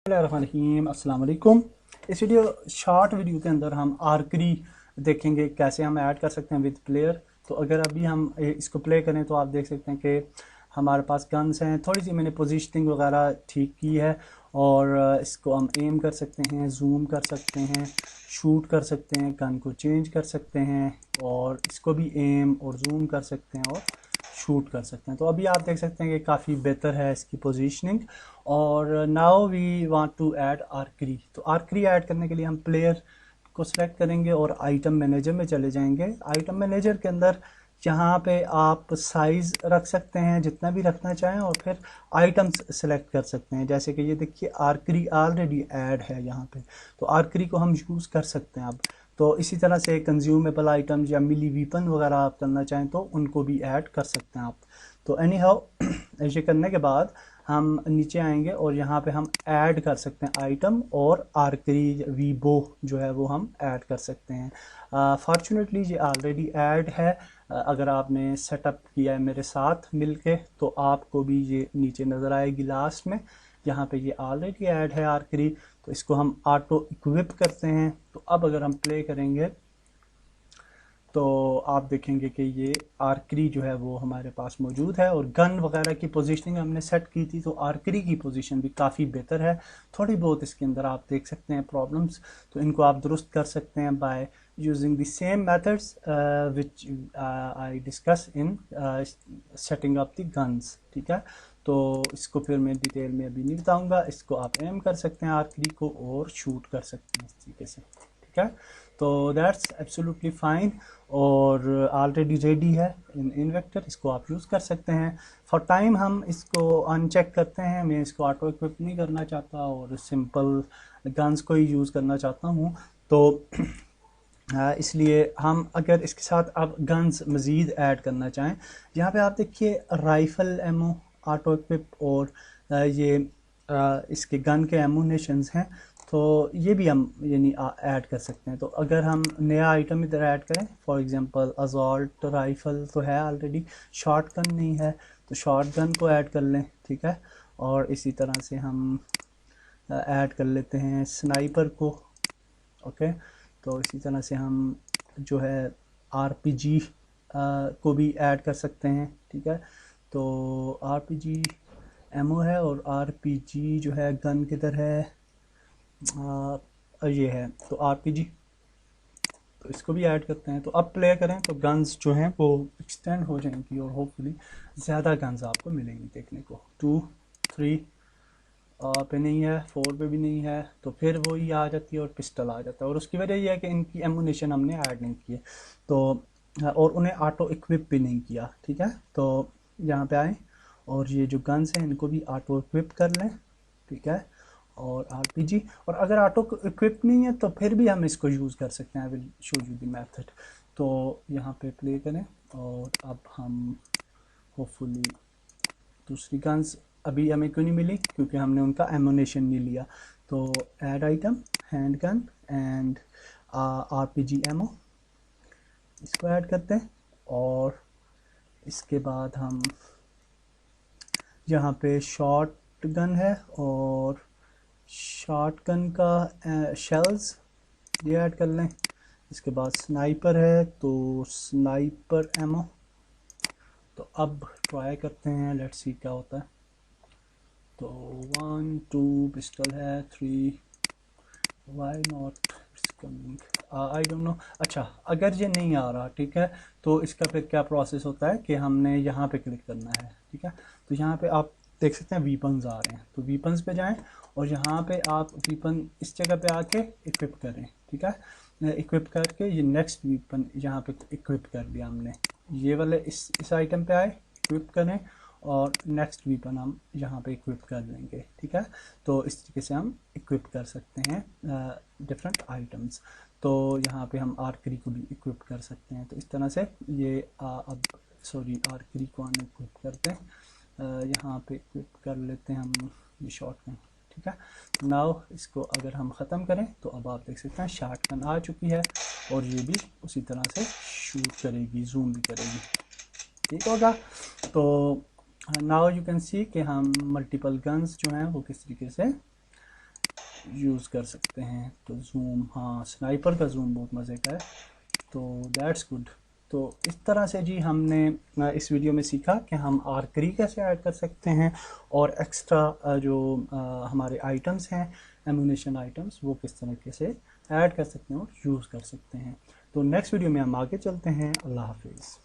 बिस्मिल्लाहिर्रहमानिर्रहीम, अस्सलाम वालेकुम। इस शॉर्ट वीडियो के अंदर हम आर्करी देखेंगे कैसे हम ऐड कर सकते हैं विद प्लेयर। तो अगर अभी हम इसको प्ले करें तो आप देख सकते हैं कि हमारे पास गन्स हैं। थोड़ी सी मैंने पोजीशनिंग वगैरह ठीक की है और इसको हम एम कर सकते हैं, जूम कर सकते हैं, शूट कर सकते हैं, गन को चेंज कर सकते हैं और इसको भी एम और जूम कर सकते हैं और शूट कर सकते हैं। तो अभी आप देख सकते हैं कि काफ़ी बेहतर है इसकी पोजीशनिंग। और now we want to add archery. तो आर्करी ऐड करने के लिए हम प्लेयर को सिलेक्ट करेंगे और आइटम मैनेजर में चले जाएंगे। आइटम मैनेजर के अंदर यहाँ पे आप साइज़ रख सकते हैं जितना भी रखना चाहें और फिर आइटम्स सेलेक्ट कर सकते हैं। जैसे कि ये देखिए आर्करी ऑलरेडी ऐड है यहाँ पे, तो आर्करी को हम यूज़ कर सकते हैं अब। तो इसी तरह से कंज्यूमेबल आइटम्स या मिली वीपन वगैरह आप करना चाहें तो उनको भी ऐड कर सकते हैं आप। तो एनी हाउ ऐसे करने के बाद हम नीचे आएंगे और यहाँ पे हम ऐड कर सकते हैं आइटम और आर्करी वीबो जो है वो हम ऐड कर सकते हैं। फॉर्चुनेटली ये ऑलरेडी ऐड है। अगर आपने सेटअप किया है मेरे साथ मिलके तो आपको भी ये नीचे नज़र आएगी लास्ट में। यहाँ पे ये ऑलरेडी ऐड है आर्करी, तो इसको हम ऑटो इक्विप करते हैं। तो अब अगर हम प्ले करेंगे तो आप देखेंगे कि ये आर्करी जो है वो हमारे पास मौजूद है और गन वगैरह की पोजीशनिंग हमने सेट की थी, तो आर्करी की पोजीशन भी काफ़ी बेहतर है। थोड़ी बहुत इसके अंदर आप देख सकते हैं प्रॉब्लम्स, तो इनको आप दुरुस्त कर सकते हैं by using the same methods which I discuss in setting up the guns. ठीक है, तो इसको फिर मैं डिटेल में अभी नहीं बताऊँगा। इसको आप एम कर सकते हैं आर्करी को और शूट कर सकते हैं इस तरीके से। ठीक है, तो दैट्स एब्सोल्युटली फाइन और ऑलरेडी रेडी है इन इन्वेक्टर। इसको आप यूज़ कर सकते हैं। फॉर टाइम हम इसको अनचेक करते हैं। मैं इसको ऑटो इक्विप नहीं करना चाहता और सिंपल गन्स को ही यूज़ करना चाहता हूँ। तो इसलिए हम अगर इसके साथ अब गन्स मज़ीद ऐड करना चाहें, यहाँ पे आप देखिए राइफ़ल एमो ऑटो इक्विप और ये इसके गन के एमुनेशंस हैं, तो ये भी हम यानी ऐड कर सकते हैं। तो अगर हम नया आइटम इधर ऐड करें, फॉर एग्जांपल असॉल्ट राइफ़ल तो है ऑलरेडी, शॉर्ट गन नहीं है तो शॉर्ट गन को ऐड कर लें। ठीक है, और इसी तरह से हम ऐड कर लेते हैं स्नाइपर को। ओके, तो इसी तरह से हम जो है आरपीजी को भी ऐड कर सकते हैं। ठीक है, तो आरपीजी एमओ है और आरपीजी जो है गन किधर है, ये है तो आरपीजी, तो इसको भी ऐड करते हैं। तो अब प्ले करें तो गन्स जो हैं वो एक्सटेंड हो जाएंगी और होपफुली ज़्यादा गन्स आपको मिलेंगी देखने को। 2 3 पे नहीं है, 4 पे भी नहीं है, तो फिर वो ही आ जाती है और पिस्टल आ जाता है। और उसकी वजह यह है कि इनकी एमुनेशन हमने ऐड नहीं की है, तो और उन्हें ऑटो इक्विप भी नहीं किया। ठीक है, तो यहाँ पे आए और ये जो गन्स हैं इनको भी ऑटो इक्विप कर लें। ठीक है, और आरपीजी, और अगर ऑटो इक्विप नहीं है तो फिर भी हम इसको यूज़ कर सकते हैं। I will show you the method. तो यहाँ पे प्ले करें और अब हम होपफुली दूसरी गन्स अभी हमें क्यों नहीं मिली, क्योंकि हमने उनका एमुनेशन नहीं लिया। तो add item handgun and RPG ammo, इसको ऐड करते हैं और इसके बाद हम यहाँ पे शॉर्ट गन है और शॉर्ट गन का शेल्स ये ऐड कर लें। इसके बाद स्नाइपर है तो स्नाइपर एमओ। तो अब ट्राई करते हैं, लेट्स सी क्या होता है। तो 1 2 पिस्टल है, 3 why not it's coming, I don't know. अच्छा, अगर ये नहीं आ रहा, ठीक है, तो इसका फिर क्या प्रोसेस होता है कि हमने यहाँ पे क्लिक करना है। ठीक है, तो यहाँ पे आप देख सकते हैं वीपन्स आ रहे हैं, तो वीपन्स पे जाएं और यहाँ पे आप वीपन इस जगह पे आके इक्विप करें। ठीक है, इक्विप करके ये नेक्स्ट वीपन यहाँ पे इक्विप कर दिया हमने। ये वाले इस आइटम पे आए, इक्विप करें और नेक्स्ट वीपन हम यहाँ पे इक्विप कर लेंगे। ठीक है, तो इस तरीके से हम इक्विप कर सकते हैं डिफरेंट आइटम्स। तो यहाँ पे हम आर्करी को भी इक्विप कर सकते हैं। तो इस तरह से ये अब सॉरी आर्करी को हम इक्विप करते हैं, यहाँ पे इक्विप कर लेते हैं हम ये शॉटगन। ठीक है, नाउ इसको अगर हम ख़त्म करें तो अब आप देख सकते हैं शॉटगन आ चुकी है और ये भी उसी तरह से शूट करेगी, जूम भी करेगी। ठीक होगा, तो नाउ यू कैन सी कि हम मल्टीपल गन्स जो हैं वो किस तरीके से यूज़ कर सकते हैं। तो जूम, हाँ स्नाइपर का जूम बहुत मज़े का है, तो दैट्स गुड। तो इस तरह से जी हमने इस वीडियो में सीखा कि हम आर्करी कैसे ऐड कर सकते हैं और एक्स्ट्रा जो हमारे आइटम्स हैं, एमुनेशन आइटम्स, वो किस तरीके से ऐड कर सकते हैं और यूज़ कर सकते हैं। तो नेक्स्ट वीडियो में हम आगे चलते हैं। अल्लाह हाफिज़।